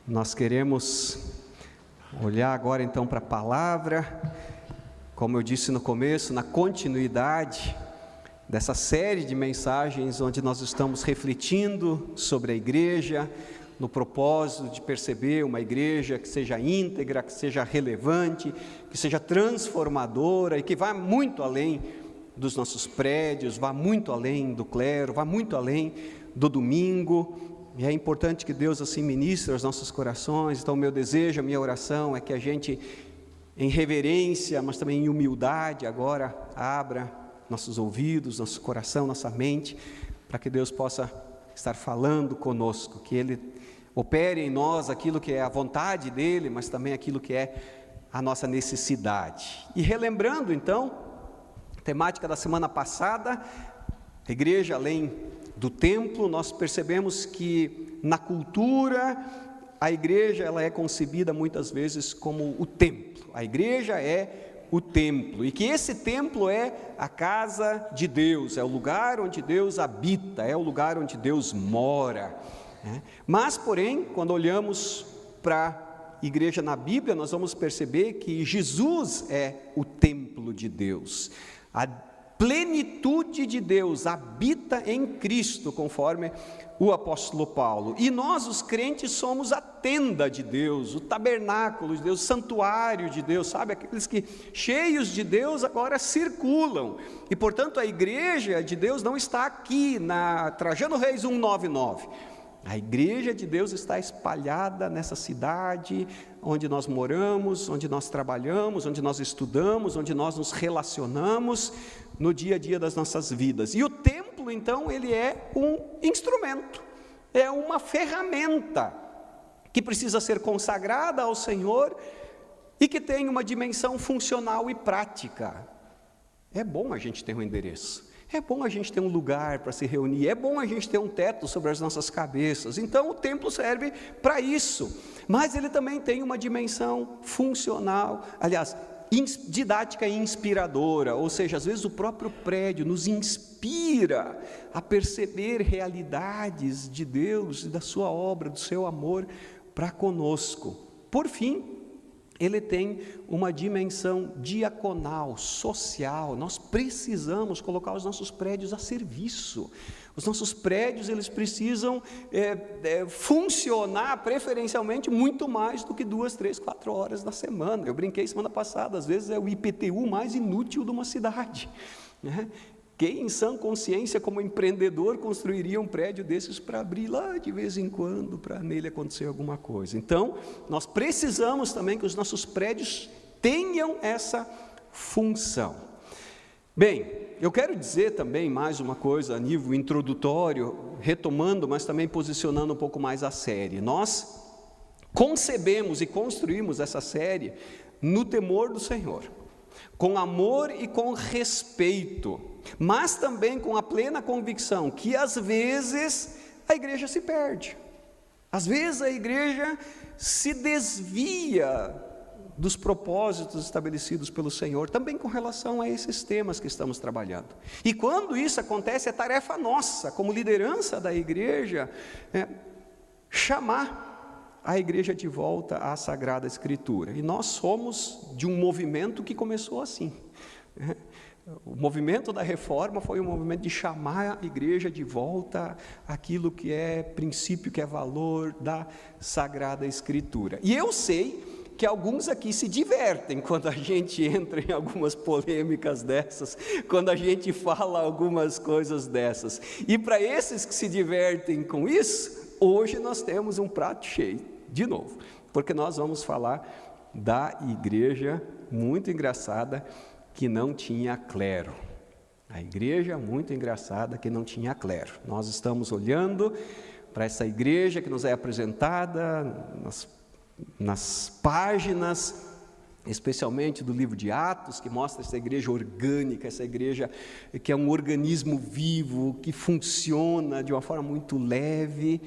Nós queremos olhar agora então para a palavra, como eu disse no começo, na continuidade dessa série de mensagens onde nós estamos refletindo sobre a igreja, no propósito de perceber uma igreja que seja íntegra, que seja relevante, que seja transformadora e que vá muito além dos nossos prédios, vá muito além do clero, vá muito além do domingo. E é importante que Deus assim ministre aos nossos corações. Então o meu desejo, a minha oração é que a gente, em reverência, mas também em humildade, agora abra nossos ouvidos, nosso coração, nossa mente, para que Deus possa estar falando conosco, que Ele opere em nós aquilo que é a vontade dEle, mas também aquilo que é a nossa necessidade. E relembrando então, a temática da semana passada, a igreja além do templo, nós percebemos que na cultura a igreja ela é concebida muitas vezes como o templo. A igreja é o templo e que esse templo é a casa de Deus, é o lugar onde Deus habita, é o lugar onde Deus mora. Mas, porém, quando olhamos para a igreja na Bíblia, nós vamos perceber que Jesus é o templo de Deus. A plenitude de Deus habita em Cristo, conforme o apóstolo Paulo. E nós, os crentes, somos a tenda de Deus, o tabernáculo de Deus, o santuário de Deus, sabe? Aqueles que, cheios de Deus, agora circulam. E, portanto, a igreja de Deus não está aqui na Trajano Reis 199. A igreja de Deus está espalhada nessa cidade onde nós moramos, onde nós trabalhamos, onde nós estudamos, onde nós nos relacionamos no dia a dia das nossas vidas. E o templo, então, ele é um instrumento, é uma ferramenta que precisa ser consagrada ao Senhor e que tem uma dimensão funcional e prática. É bom a gente ter um endereço. É bom a gente ter um lugar para se reunir, é bom a gente ter um teto sobre as nossas cabeças. Então o templo serve para isso, mas ele também tem uma dimensão funcional, aliás, didática e inspiradora, ou seja, às vezes o próprio prédio nos inspira a perceber realidades de Deus e da sua obra, do seu amor para conosco. Por fim, ele tem uma dimensão diaconal, social. Nós precisamos colocar os nossos prédios a serviço. Os nossos prédios, eles precisam funcionar preferencialmente muito mais do que 2, 3, 4 horas na semana. Eu brinquei semana passada, às vezes é o IPTU mais inútil de uma cidade, né? Quem em sã consciência como empreendedor construiria um prédio desses para abrir lá de vez em quando, para nele acontecer alguma coisa? Então, nós precisamos também que os nossos prédios tenham essa função. Bem, eu quero dizer também mais uma coisa a nível introdutório, retomando, mas também posicionando um pouco mais a série. Nós concebemos e construímos essa série no temor do Senhor, com amor e com respeito, mas também com a plena convicção que às vezes a igreja se perde, às vezes a igreja se desvia dos propósitos estabelecidos pelo Senhor, também com relação a esses temas que estamos trabalhando. E quando isso acontece, é tarefa nossa, como liderança da igreja, chamar a igreja de volta à Sagrada Escritura. E nós somos de um movimento que começou assim. O movimento da reforma foi um movimento de chamar a igreja de volta àquilo que é princípio, que é valor da Sagrada Escritura. E eu sei que alguns aqui se divertem quando a gente entra em algumas polêmicas dessas, quando a gente fala algumas coisas dessas. E para esses que se divertem com isso, hoje nós temos um prato cheio, de novo, porque nós vamos falar da igreja muito engraçada que não tinha clero. A igreja muito engraçada que não tinha clero. Nós estamos olhando para essa igreja que nos é apresentada nas páginas, especialmente do livro de Atos, que mostra essa igreja orgânica, essa igreja que é um organismo vivo, que funciona de uma forma muito leve.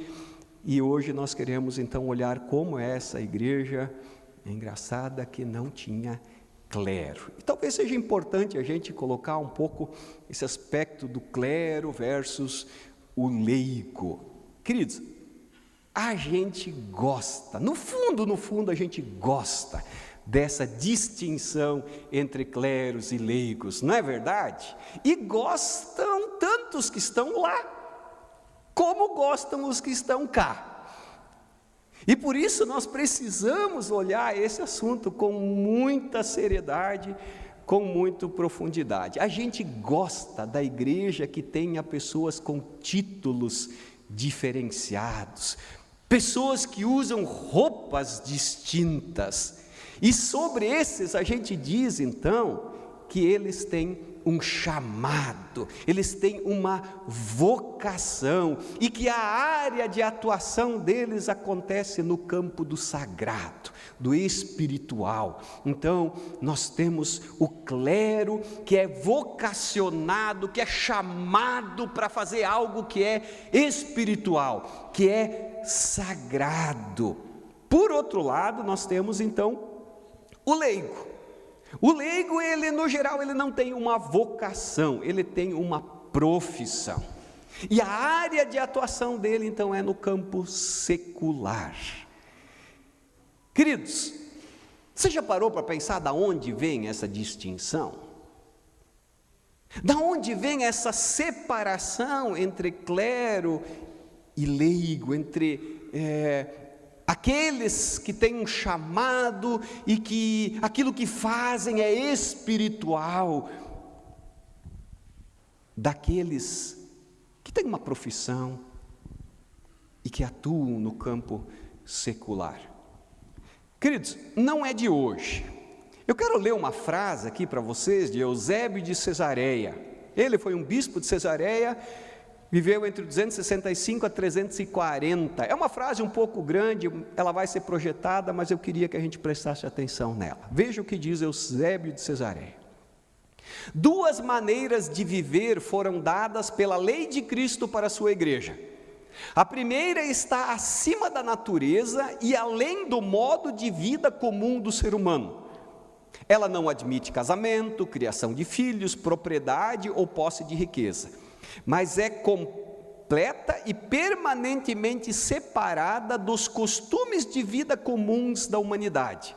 E hoje nós queremos então olhar como é essa igreja engraçada que não tinha clero. E talvez seja importante a gente colocar um pouco esse aspecto do clero versus o leigo. Queridos, A gente gosta, no fundo a gente gosta dessa distinção entre cleros e leigos, não é verdade? E gostam tantos que estão lá, como gostam os que estão cá. E por isso nós precisamos olhar esse assunto com muita seriedade, com muita profundidade. A gente gosta da igreja que tenha pessoas com títulos diferenciados, pessoas que usam roupas distintas, e sobre esses a gente diz então que eles têm um chamado, eles têm uma vocação, e que a área de atuação deles acontece no campo do sagrado, do espiritual. Então, nós temos o clero que é vocacionado, que é chamado para fazer algo que é espiritual, que é sagrado. Por outro lado, nós temos então o leigo. O leigo, ele no geral, ele não tem uma vocação, ele tem uma profissão. E a área de atuação dele, então, é no campo secular. Queridos, você já parou para pensar da onde vem essa distinção? Da onde vem essa separação entre clero e leigo, entre aqueles que têm um chamado e que aquilo que fazem é espiritual, daqueles que têm uma profissão e que atuam no campo secular? Queridos, não é de hoje. Eu quero ler uma frase aqui para vocês de Eusébio de Cesareia. Ele foi um bispo de Cesareia, viveu entre 265 a 340. É uma frase um pouco grande, ela vai ser projetada, mas eu queria que a gente prestasse atenção nela. Veja o que diz Eusébio de Cesareia. Duas maneiras de viver foram dadas pela lei de Cristo para a sua igreja. A primeira está acima da natureza e além do modo de vida comum do ser humano. Ela não admite casamento, criação de filhos, propriedade ou posse de riqueza, mas é completa e permanentemente separada dos costumes de vida comuns da humanidade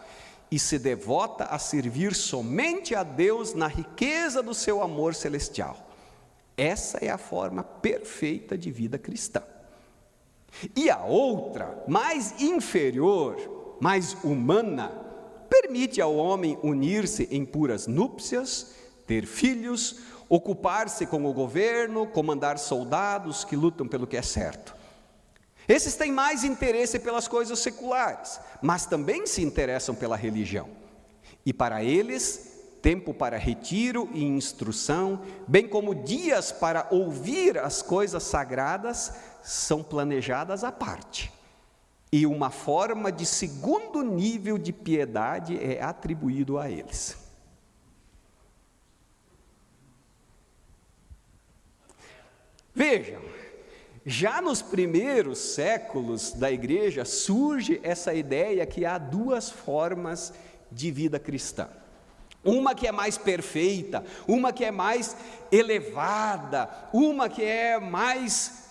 e se devota a servir somente a Deus na riqueza do seu amor celestial. Essa é a forma perfeita de vida cristã. E a outra, mais inferior, mais humana, permite ao homem unir-se em puras núpcias, ter filhos, ocupar-se com o governo, comandar soldados que lutam pelo que é certo. Esses têm mais interesse pelas coisas seculares, mas também se interessam pela religião. E para eles, tempo para retiro e instrução, bem como dias para ouvir as coisas sagradas, são planejadas à parte. E uma forma de segundo nível de piedade é atribuído a eles. Vejam, já nos primeiros séculos da igreja surge essa ideia que há duas formas de vida cristã. Uma que é mais perfeita, uma que é mais elevada, uma que é mais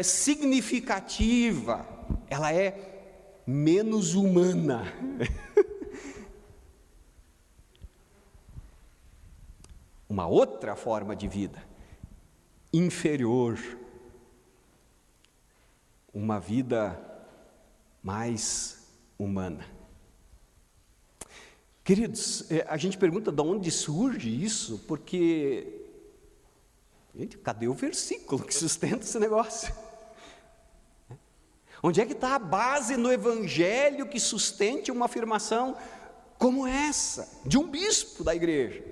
significativa, ela é menos humana. Uma outra forma de vida, inferior, uma vida mais humana. Queridos, a gente pergunta de onde surge isso, porque, gente, cadê o versículo que sustenta esse negócio? Onde é que está a base no Evangelho que sustente uma afirmação como essa, de um bispo da igreja?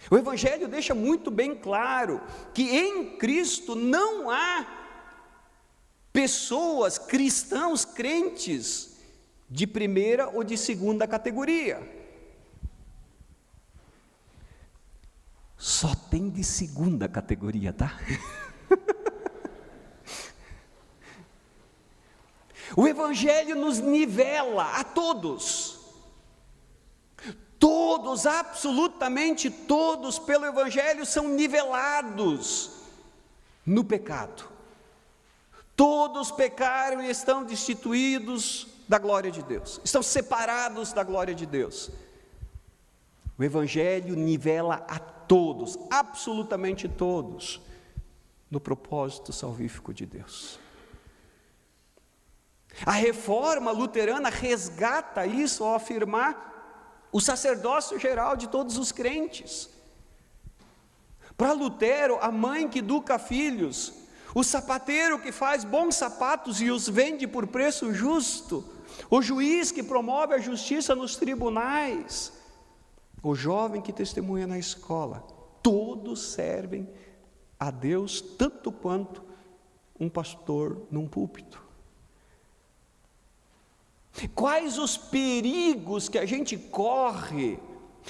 O Evangelho deixa muito bem claro que em Cristo não há pessoas, cristãos, crentes, de primeira ou de segunda categoria. Só tem de segunda categoria, tá? O Evangelho nos nivela a todos. Todos, absolutamente todos, pelo Evangelho são nivelados no pecado, Todos pecaram e estão destituídos da glória de Deus, estão separados da glória de Deus. O Evangelho nivela a todos, absolutamente todos, no propósito salvífico de Deus. A reforma luterana resgata isso ao afirmar o sacerdócio geral de todos os crentes. Para Lutero, a mãe que educa filhos, o sapateiro que faz bons sapatos e os vende por preço justo, o juiz que promove a justiça nos tribunais, o jovem que testemunha na escola, todos servem a Deus tanto quanto um pastor num púlpito. Quais os perigos que a gente corre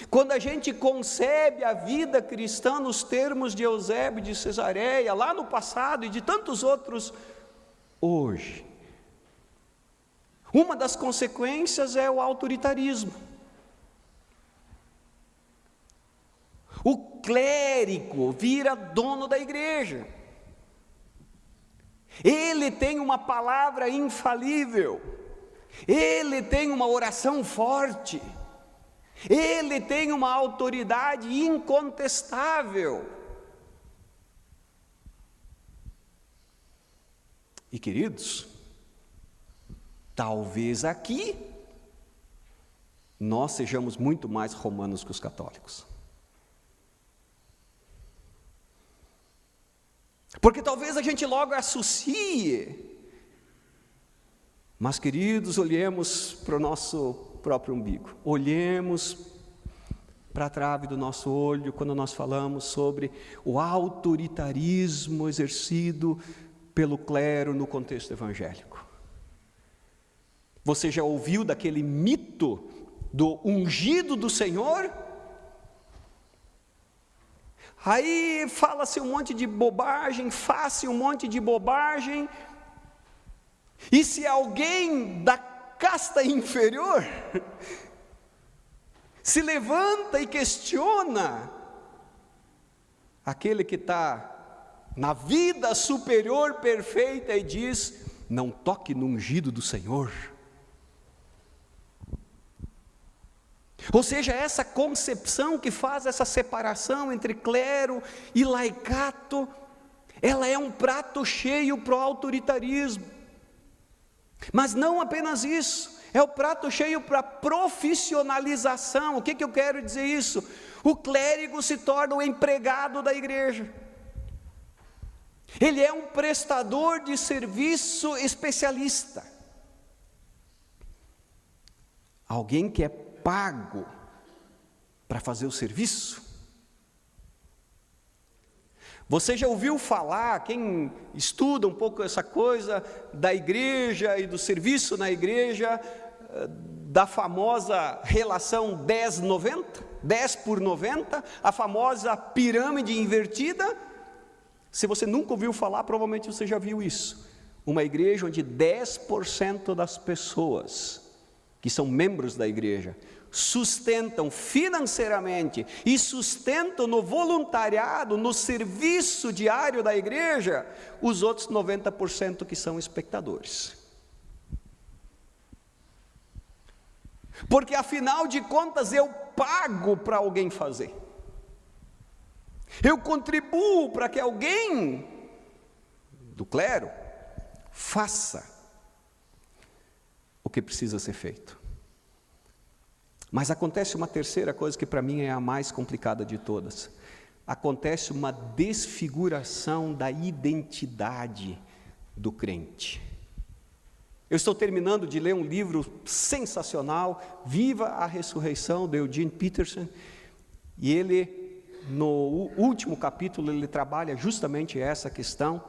quando a gente concebe a vida cristã nos termos de Eusébio de Cesareia, lá no passado, e de tantos outros hoje? Uma das consequências é o autoritarismo. O clérigo vira dono da igreja. Ele tem uma palavra infalível. Ele tem uma oração forte. Ele tem uma autoridade incontestável. E queridos, talvez aqui nós sejamos muito mais romanos que os católicos. Porque talvez a gente logo associe. Mas, queridos, olhemos para o nosso próprio umbigo. Olhemos para a trave do nosso olho quando nós falamos sobre o autoritarismo exercido pelo clero no contexto evangélico. Você já ouviu daquele mito do ungido do Senhor? Aí fala-se um monte de bobagem, faz-se um monte de bobagem, e se alguém da casta inferior se levanta e questiona aquele que está na vida superior perfeita e diz: não toque no ungido do Senhor. Ou seja, essa concepção que faz essa separação entre clero e laicato, ela é um prato cheio para o autoritarismo. Mas não apenas isso, é o prato cheio para a profissionalização. O que eu quero dizer isso? O clérigo se torna o empregado da igreja. Ele é um prestador de serviço especialista. Alguém que é pago para fazer o serviço. Você já ouviu falar, quem estuda um pouco essa coisa da igreja e do serviço na igreja, da famosa relação 10-90, 10 por 90, a famosa pirâmide invertida? Se você nunca ouviu falar, provavelmente você já viu isso. Uma igreja onde 10% das pessoas que são membros da igreja sustentam financeiramente e sustentam no voluntariado, no serviço diário da igreja, os outros 90% que são espectadores. Porque afinal de contas eu pago para alguém fazer. Eu contribuo para que alguém do clero faça o que precisa ser feito. Mas acontece uma terceira coisa que para mim é a mais complicada de todas. Acontece uma desfiguração da identidade do crente. Eu estou terminando de ler um livro sensacional, Viva a Ressurreição, de Eugene Peterson, e ele, no último capítulo, ele trabalha justamente essa questão,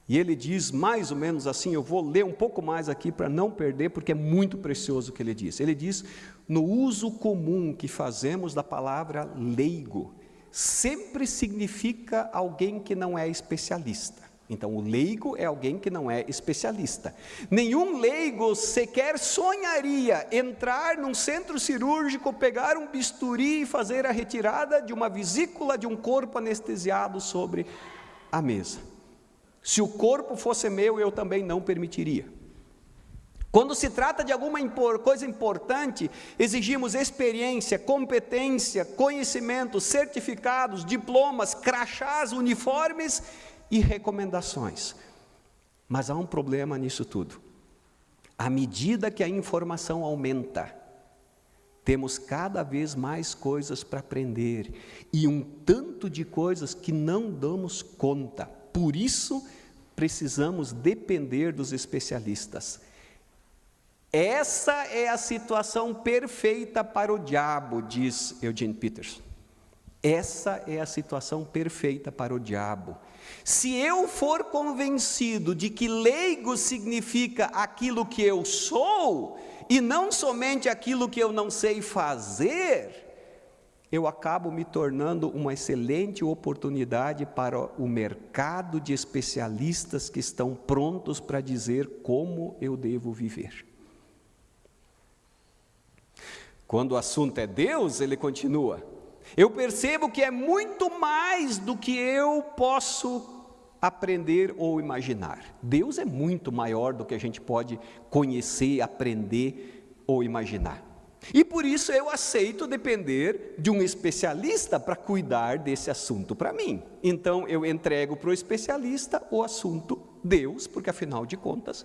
e ele diz mais ou menos assim, eu vou ler um pouco mais aqui para não perder, porque é muito precioso o que ele diz. Ele diz: no uso comum que fazemos da palavra leigo, sempre significa alguém que não é especialista. Então, o leigo é alguém que não é especialista. Nenhum leigo sequer sonharia entrar num centro cirúrgico, pegar um bisturi e fazer a retirada de uma vesícula de um corpo anestesiado sobre a mesa. Se o corpo fosse meu, eu também não permitiria. Quando se trata de alguma coisa importante, exigimos experiência, competência, conhecimento, certificados, diplomas, crachás, uniformes e recomendações. Mas há um problema nisso tudo. À medida que a informação aumenta, temos cada vez mais coisas para aprender e um tanto de coisas que não damos conta. Por isso, precisamos depender dos especialistas. Essa é a situação perfeita para o diabo, diz Eugene Peterson. Essa é a situação perfeita para o diabo. Se eu for convencido de que leigo significa aquilo que eu sou, e não somente aquilo que eu não sei fazer, eu acabo me tornando uma excelente oportunidade para o mercado de especialistas que estão prontos para dizer como eu devo viver. Quando o assunto é Deus, ele continua: eu percebo que é muito mais do que eu posso aprender ou imaginar. Deus é muito maior do que a gente pode conhecer, aprender ou imaginar. E por isso eu aceito depender de um especialista para cuidar desse assunto para mim. Então eu entrego para o especialista o assunto Deus, porque afinal de contas,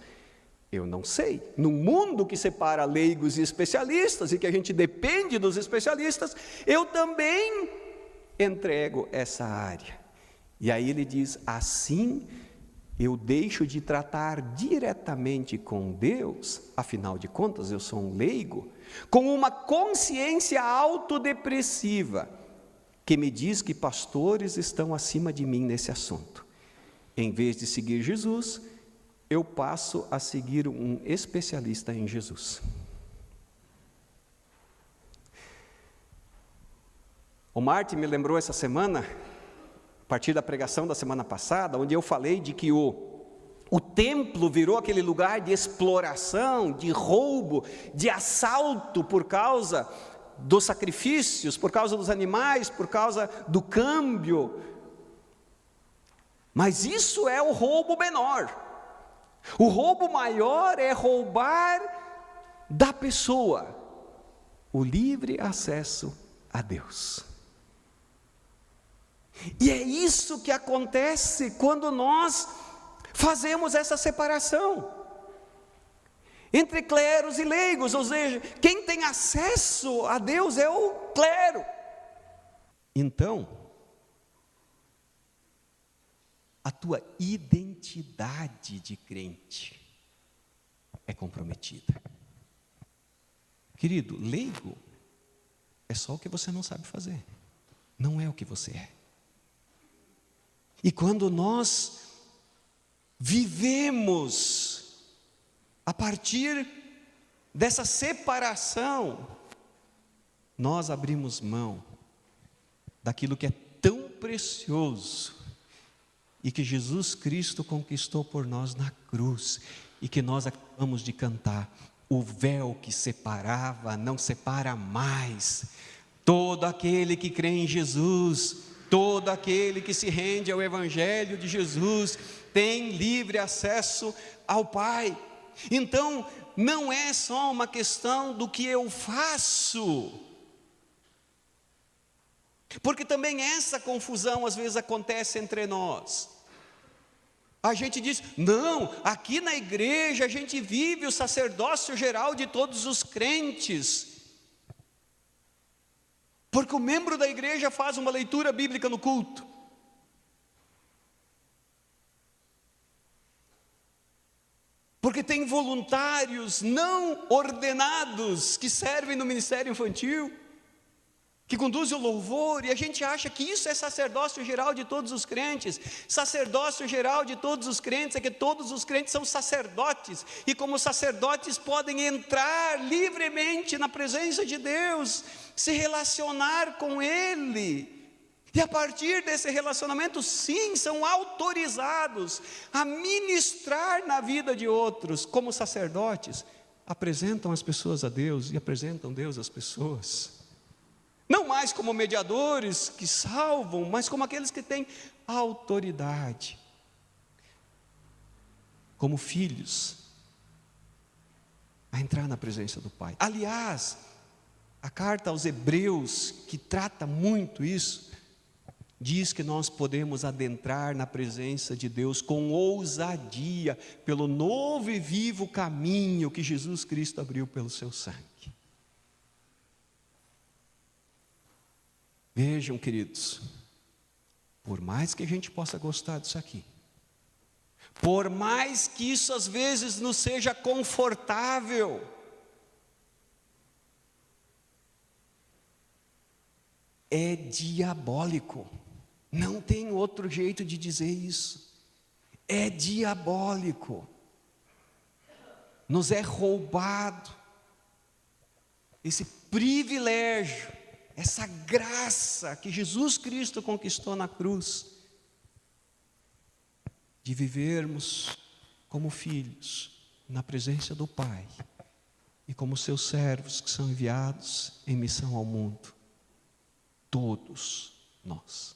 eu não sei. No mundo que separa leigos e especialistas, e que a gente depende dos especialistas, eu também entrego essa área. E aí ele diz: assim eu deixo de tratar diretamente com Deus, afinal de contas eu sou um leigo, com uma consciência autodepressiva, que me diz que pastores estão acima de mim nesse assunto. Em vez de seguir Jesus, eu passo a seguir um especialista em Jesus. O Martin me lembrou essa semana, a partir da pregação da semana passada, onde eu falei de que o templo virou aquele lugar de exploração, de roubo, de assalto por causa dos sacrifícios, por causa dos animais, por causa do câmbio. Mas isso é o roubo menor. O roubo maior é roubar da pessoa o livre acesso a Deus. E é isso que acontece quando nós fazemos essa separação entre cleros e leigos, ou seja, quem tem acesso a Deus é o clero. Então, a tua identidade de crente é comprometida. Querido, leigo é só o que você não sabe fazer, não é o que você é. E quando nós vivemos a partir dessa separação, nós abrimos mão daquilo que é tão precioso e que Jesus Cristo conquistou por nós na cruz, e que nós acabamos de cantar: o véu que separava não separa mais. Todo aquele que crê em Jesus, todo aquele que se rende ao Evangelho de Jesus, tem livre acesso ao Pai. Então, não é só uma questão do que eu faço, porque também essa confusão às vezes acontece entre nós. A gente diz: não, aqui na igreja a gente vive o sacerdócio geral de todos os crentes, porque o membro da igreja faz uma leitura bíblica no culto. Porque tem voluntários não ordenados que servem no ministério infantil, que conduzem o louvor, e a gente acha que isso é sacerdócio geral de todos os crentes. Sacerdócio geral de todos os crentes é que todos os crentes são sacerdotes, e como sacerdotes podem entrar livremente na presença de Deus, se relacionar com Ele, e a partir desse relacionamento, sim, são autorizados a ministrar na vida de outros. Como sacerdotes, apresentam as pessoas a Deus e apresentam Deus às pessoas. Não mais como mediadores que salvam, mas como aqueles que têm autoridade. como filhos, a entrar na presença do Pai. Aliás, a carta aos Hebreus, que trata muito isso, diz que nós podemos adentrar na presença de Deus com ousadia, pelo novo e vivo caminho que Jesus Cristo abriu pelo seu sangue. Vejam, queridos, por mais que a gente possa gostar disso aqui, por mais que isso às vezes nos seja confortável, é diabólico. Não tem outro jeito de dizer isso. É diabólico. Nos é roubado esse privilégio, essa graça que Jesus Cristo conquistou na cruz, de vivermos como filhos na presença do Pai e como seus servos que são enviados em missão ao mundo. Todos nós.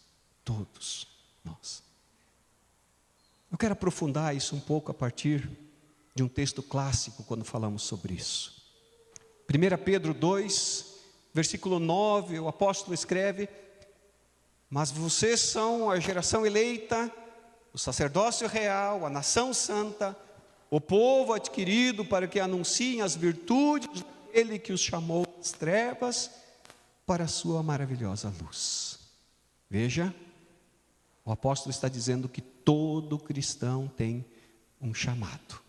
Eu quero aprofundar isso um pouco a partir de um texto clássico quando falamos sobre isso. 1 Pedro 2, versículo 9, o apóstolo escreve: mas vocês são a geração eleita, o sacerdócio real, a nação santa, o povo adquirido para que anunciem as virtudes daquele que os chamou das trevas para a sua maravilhosa luz. Veja, o apóstolo está dizendo que todo cristão tem um chamado.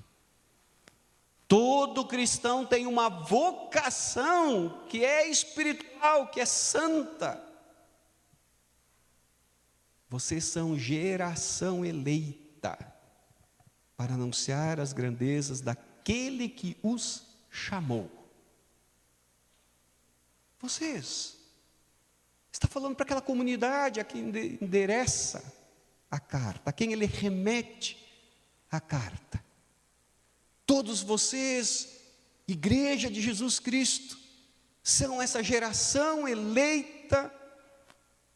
Todo cristão tem uma vocação que é espiritual, que é santa. Vocês são geração eleita para anunciar as grandezas daquele que os chamou. Vocês. Está falando para aquela comunidade a quem endereça a carta, a quem ele remete a carta. Todos vocês, igreja de Jesus Cristo, são essa geração eleita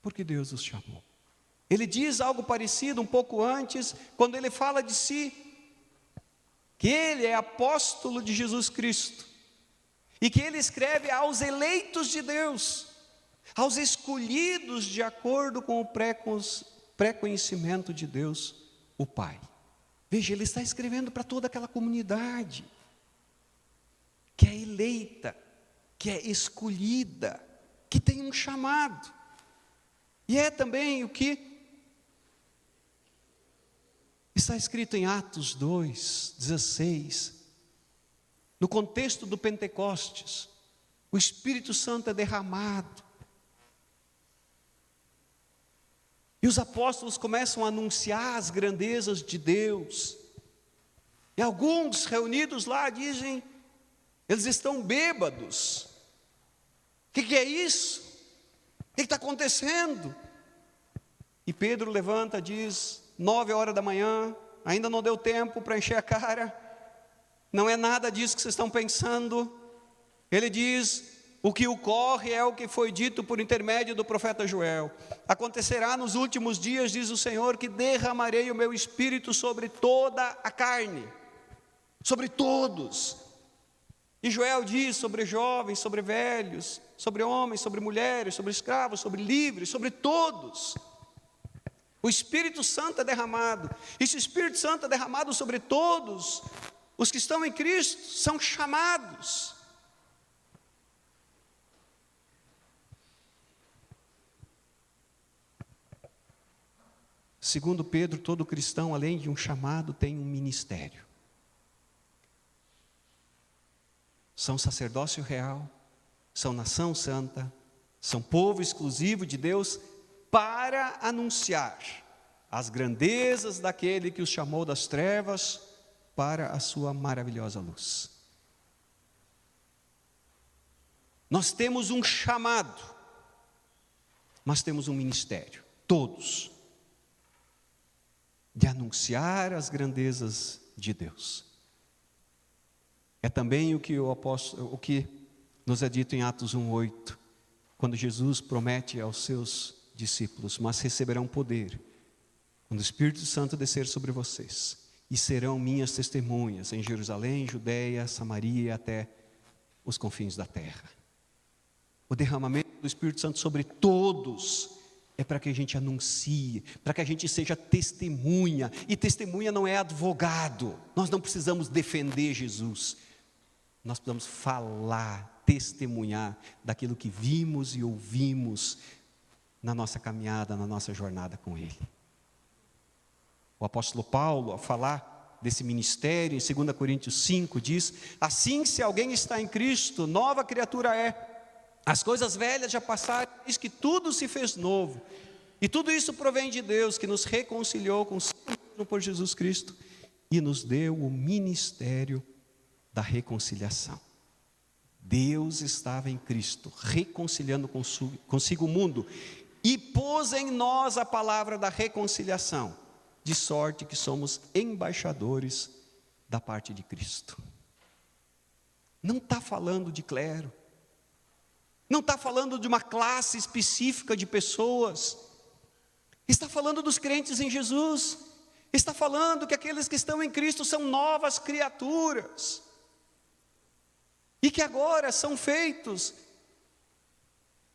porque Deus os chamou. Ele diz algo parecido um pouco antes, quando ele fala de si, que ele é apóstolo de Jesus Cristo, e que ele escreve aos eleitos de Deus, aos escolhidos de acordo com o pré-conhecimento de Deus, o Pai. Veja, ele está escrevendo para toda aquela comunidade, que é eleita, que é escolhida, que tem um chamado. E é também o que está escrito em Atos 2:16, no contexto do Pentecostes, o Espírito Santo é derramado, e os apóstolos começam a anunciar as grandezas de Deus, e alguns reunidos lá dizem, eles estão bêbados. O que é isso? O que está acontecendo? E Pedro levanta e diz, 9h da manhã, ainda não deu tempo para encher a cara, não é nada disso que vocês estão pensando. Ele diz, o que ocorre é o que foi dito por intermédio do profeta Joel. Acontecerá nos últimos dias, diz o Senhor, que derramarei o meu espírito sobre toda a carne, sobre todos. E Joel diz sobre jovens, sobre velhos, sobre homens, sobre mulheres, sobre escravos, sobre livres, sobre todos. O Espírito Santo é derramado. E se o Espírito Santo é derramado sobre todos, os que estão em Cristo são chamados. Segundo Pedro, todo cristão, além de um chamado, tem um ministério. São sacerdócio real, são nação santa, são povo exclusivo de Deus para anunciar as grandezas daquele que os chamou das trevas para a sua maravilhosa luz. Nós temos um chamado, mas temos um ministério, todos, de anunciar as grandezas de Deus. É também o que nos é dito em Atos 1:8, quando Jesus promete aos seus discípulos, mas receberão poder quando o Espírito Santo descer sobre vocês, e serão minhas testemunhas em Jerusalém, Judeia, Samaria e até os confins da terra. O derramamento do Espírito Santo sobre todos é para que a gente anuncie, para que a gente seja testemunha, e testemunha não é advogado. Nós não precisamos defender Jesus, nós precisamos falar, testemunhar daquilo que vimos e ouvimos na nossa caminhada, na nossa jornada com Ele. O apóstolo Paulo, ao falar desse ministério, em 2 Coríntios 5, diz: assim, se alguém está em Cristo, nova criatura é. As coisas velhas já passaram, diz que tudo se fez novo. E tudo isso provém de Deus, que nos reconciliou consigo mesmo por Jesus Cristo e nos deu o ministério da reconciliação. Deus estava em Cristo, reconciliando consigo o mundo, e pôs em nós a palavra da reconciliação, de sorte que somos embaixadores da parte de Cristo. Não está falando de clero, não está falando de uma classe específica de pessoas, está falando dos crentes em Jesus, está falando que aqueles que estão em Cristo são novas criaturas, e que agora são feitos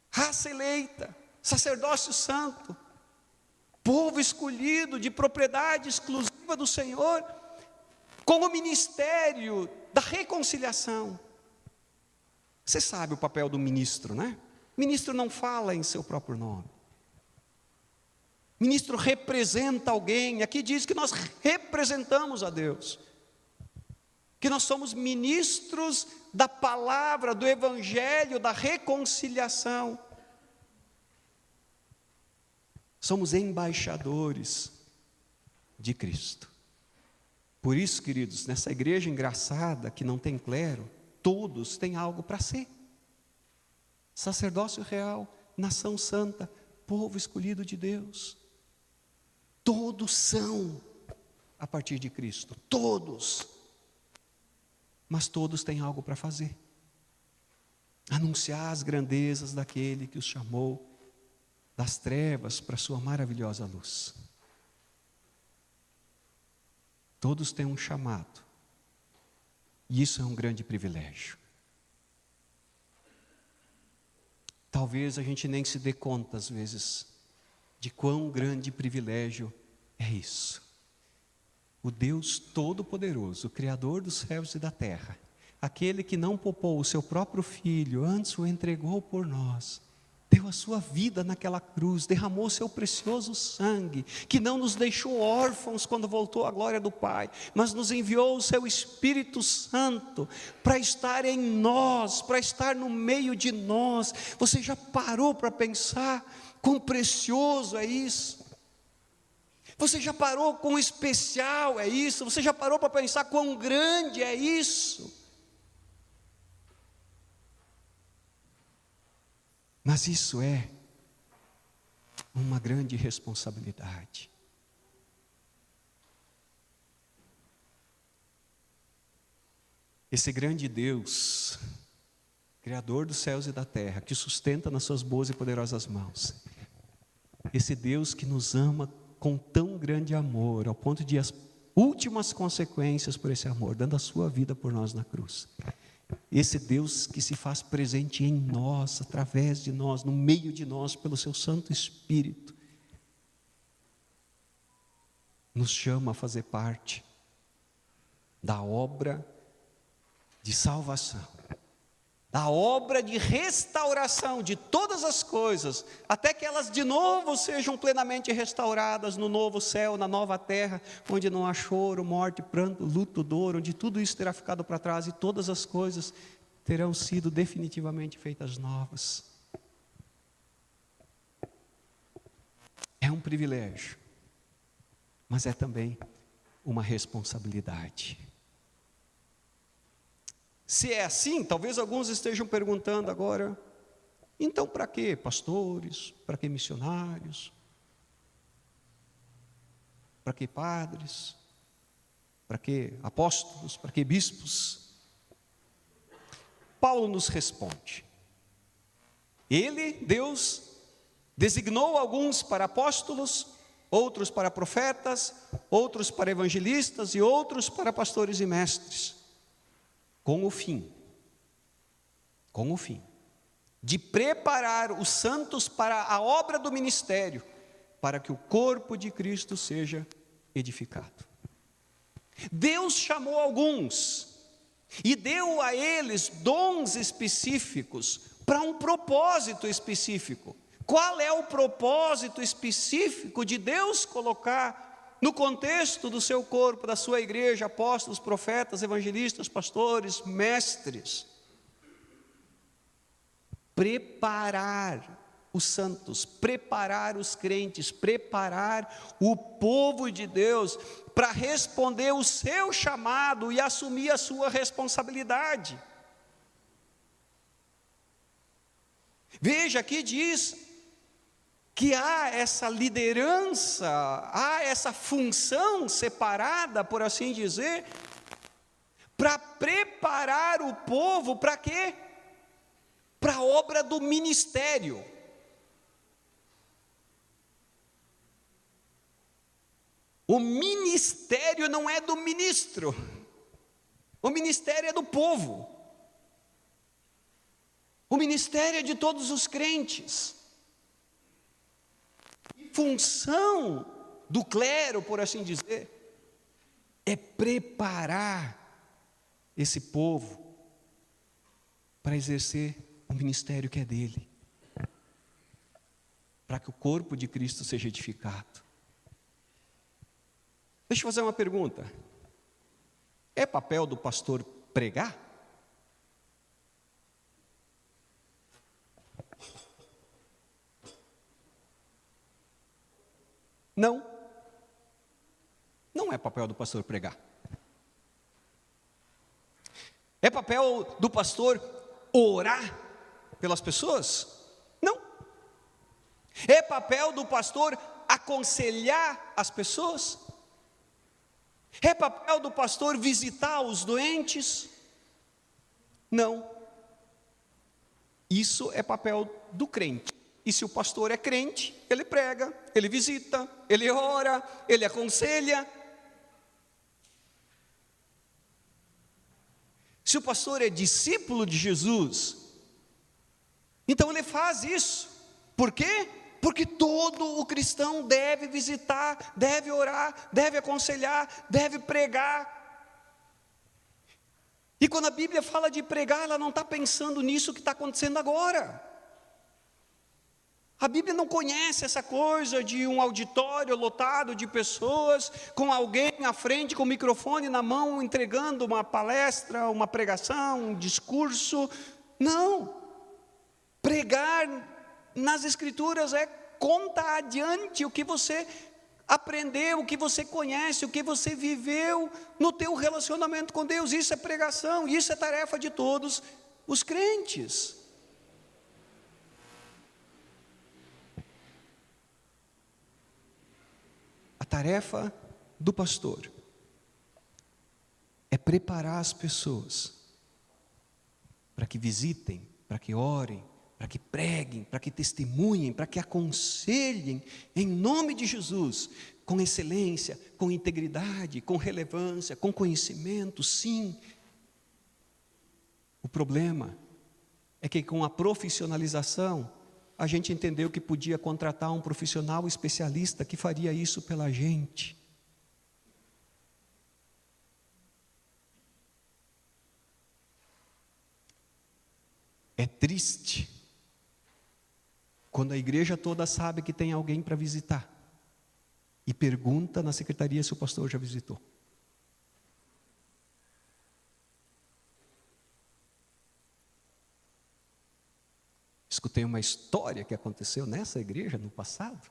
raça eleita, sacerdócio santo, povo escolhido de propriedade exclusiva do Senhor, com o ministério da reconciliação. Você sabe o papel do ministro, né? Ministro não fala em seu próprio nome. Ministro representa alguém. Aqui diz que nós representamos a Deus, que nós somos ministros da palavra, do evangelho, da reconciliação. Somos embaixadores de Cristo. Por isso, queridos, nessa igreja engraçada que não tem clero, todos têm algo para ser. Sacerdócio real, nação santa, povo escolhido de Deus. Todos são a partir de Cristo, todos. Mas todos têm algo para fazer. Anunciar as grandezas daquele que os chamou das trevas para a sua maravilhosa luz. Todos têm um chamado. E isso é um grande privilégio. Talvez a gente nem se dê conta, às vezes, de quão grande privilégio é isso. O Deus Todo-Poderoso, o Criador dos céus e da terra, aquele que não poupou o seu próprio Filho, antes o entregou por nós, deu a sua vida naquela cruz, derramou seu precioso sangue, que não nos deixou órfãos quando voltou à glória do Pai, mas nos enviou o seu Espírito Santo para estar em nós, para estar no meio de nós. Você já parou para pensar quão precioso é isso? Você já parou quão especial é isso? Você já parou para pensar quão grande é isso? Mas isso é uma grande responsabilidade. Esse grande Deus, Criador dos céus e da terra, que sustenta nas suas boas e poderosas mãos, esse Deus que nos ama com tão grande amor, ao ponto de as últimas consequências por esse amor, dando a sua vida por nós na cruz. Esse Deus que se faz presente em nós, através de nós, no meio de nós, pelo seu Santo Espírito, nos chama a fazer parte da obra de salvação, da obra de restauração de todas as coisas, até que elas de novo sejam plenamente restauradas no novo céu, na nova terra, onde não há choro, morte, pranto, luto, dor, onde tudo isso terá ficado para trás e todas as coisas terão sido definitivamente feitas novas. É um privilégio, mas é também uma responsabilidade. Se é assim, talvez alguns estejam perguntando agora, então para que pastores, para que missionários, para que padres, para que apóstolos, para que bispos? Paulo nos responde. Ele, Deus, designou alguns para apóstolos, outros para profetas, outros para evangelistas e outros para pastores e mestres, com o fim de preparar os santos para a obra do ministério, para que o corpo de Cristo seja edificado. Deus chamou alguns e deu a eles dons específicos para um propósito específico. Qual é o propósito específico de Deus colocar no contexto do seu corpo, da sua igreja, apóstolos, profetas, evangelistas, pastores, mestres? Preparar os santos, preparar os crentes, preparar o povo de Deus para responder o seu chamado e assumir a sua responsabilidade. Veja, aqui diz que há essa liderança, há essa função separada, por assim dizer, para preparar o povo para quê? Para a obra do ministério. O ministério não é do ministro, o ministério é do povo, o ministério é de todos os crentes. Função do clero, por assim dizer, é preparar esse povo para exercer o ministério que é dele, para que o corpo de Cristo seja edificado. Deixa eu fazer uma pergunta. É papel do pastor pregar? Não. Não é papel do pastor pregar. É papel do pastor orar pelas pessoas? Não. É papel do pastor aconselhar as pessoas? É papel do pastor visitar os doentes? Não. Isso é papel do crente. E se o pastor é crente, ele prega, ele visita, ele ora, ele aconselha. Se o pastor é discípulo de Jesus, então ele faz isso. Por quê? Porque todo o cristão deve visitar, deve orar, deve aconselhar, deve pregar. E quando a Bíblia fala de pregar, ela não está pensando nisso que está acontecendo agora. A Bíblia não conhece essa coisa de um auditório lotado de pessoas, com alguém à frente, com o microfone na mão, entregando uma palestra, uma pregação, um discurso. Não. Pregar nas Escrituras é contar adiante o que você aprendeu, o que você conhece, o que você viveu no teu relacionamento com Deus. Isso é pregação, isso é tarefa de todos os crentes. A tarefa do pastor é preparar as pessoas para que visitem, para que orem, para que preguem, para que testemunhem, para que aconselhem em nome de Jesus, com excelência, com integridade, com relevância, com conhecimento, sim. O problema é que com a profissionalização, a gente entendeu que podia contratar um profissional especialista que faria isso pela gente. É triste quando a igreja toda sabe que tem alguém para visitar e pergunta na secretaria se o pastor já visitou. Escutei uma história que aconteceu nessa igreja no passado,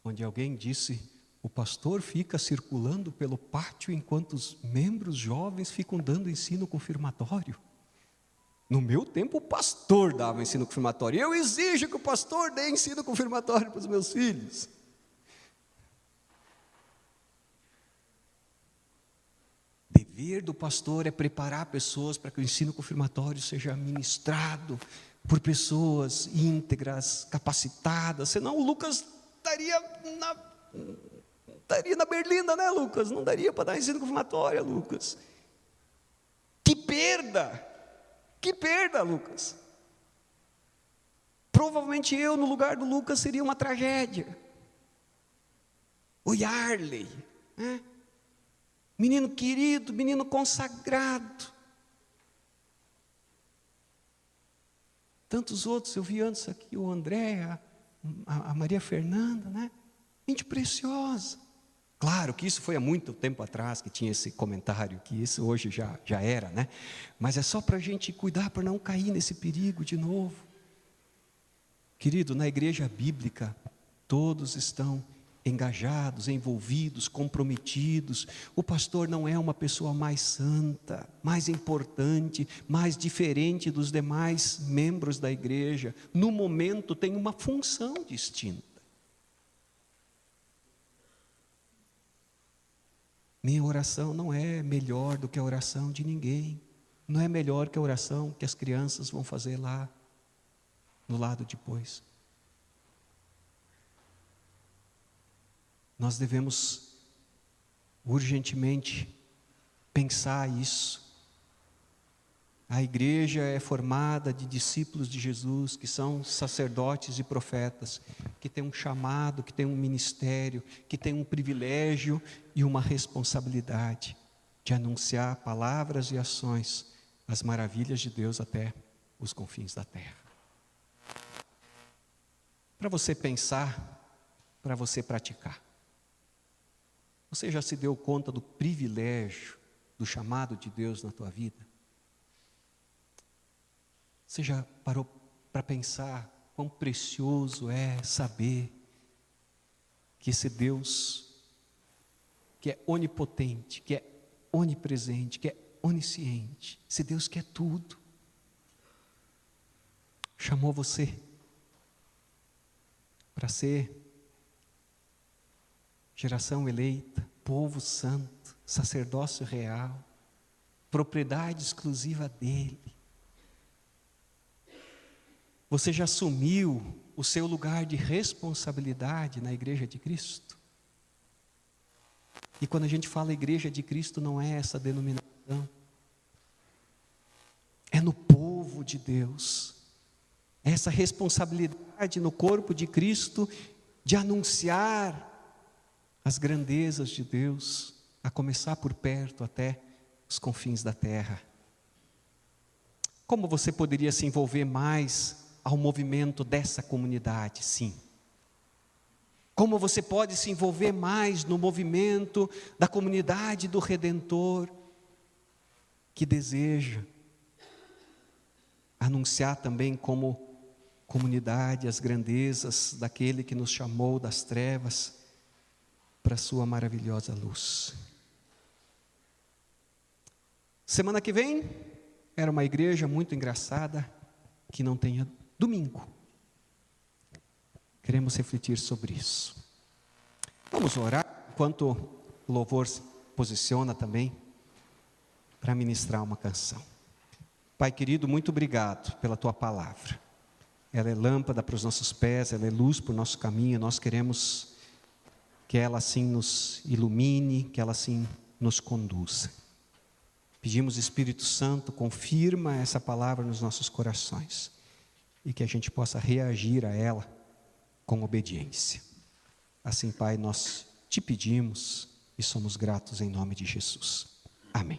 onde alguém disse: o pastor fica circulando pelo pátio enquanto os membros jovens ficam dando ensino confirmatório. No meu tempo, o pastor dava ensino confirmatório. Eu exijo que o pastor dê ensino confirmatório para os meus filhos. Dever do pastor é preparar pessoas para que o ensino confirmatório seja ministrado por pessoas íntegras, capacitadas. Senão o Lucas estaria na berlinda, né, Lucas? Não daria para dar ensino confirmatória, Lucas. Que perda, Lucas. Provavelmente eu, no lugar do Lucas, seria uma tragédia. O Yarley, né? Menino querido, menino consagrado. Tantos outros, eu vi antes aqui, o André, a Maria Fernanda, né? Gente preciosa. Claro que isso foi há muito tempo atrás que tinha esse comentário, que isso hoje já era, né? Mas é só para a gente cuidar, para não cair nesse perigo de novo. Querido, na igreja bíblica, todos estão engajados, envolvidos, comprometidos. O pastor não é uma pessoa mais santa, mais importante, mais diferente dos demais membros da igreja. No momento tem uma função distinta. Minha oração não é melhor do que a oração de ninguém. Não é melhor que a oração que as crianças vão fazer lá, no lado depois. Nós devemos urgentemente pensar isso. A igreja é formada de discípulos de Jesus, que são sacerdotes e profetas, que têm um chamado, que têm um ministério, que têm um privilégio e uma responsabilidade de anunciar palavras e ações, as maravilhas de Deus até os confins da terra. Para você pensar, para você praticar. Você já se deu conta do privilégio, do chamado de Deus na tua vida? Você já parou para pensar quão precioso é saber que esse Deus, que é onipotente, que é onipresente, que é onisciente, esse Deus que é tudo, chamou você para ser geração eleita, povo santo, sacerdócio real, propriedade exclusiva dele. Você já assumiu o seu lugar de responsabilidade na igreja de Cristo? E quando a gente fala igreja de Cristo, não é essa denominação. É no povo de Deus. É essa responsabilidade no corpo de Cristo de anunciar as grandezas de Deus, a começar por perto até os confins da terra. Como você poderia se envolver mais ao movimento dessa comunidade? Sim. Como você pode se envolver mais no movimento da comunidade do Redentor, que deseja anunciar também como comunidade as grandezas daquele que nos chamou das trevas para a sua maravilhosa luz. Semana que vem, era uma igreja muito engraçada, que não tenha domingo. Queremos refletir sobre isso. Vamos orar, enquanto o louvor se posiciona também, para ministrar uma canção. Pai querido, muito obrigado pela Tua palavra. Ela é lâmpada para os nossos pés, ela é luz para o nosso caminho. Nós queremos que ela assim nos ilumine, que ela assim nos conduza. Pedimos, Espírito Santo, confirma essa palavra nos nossos corações e que a gente possa reagir a ela com obediência. Assim, Pai, nós te pedimos e somos gratos em nome de Jesus. Amém.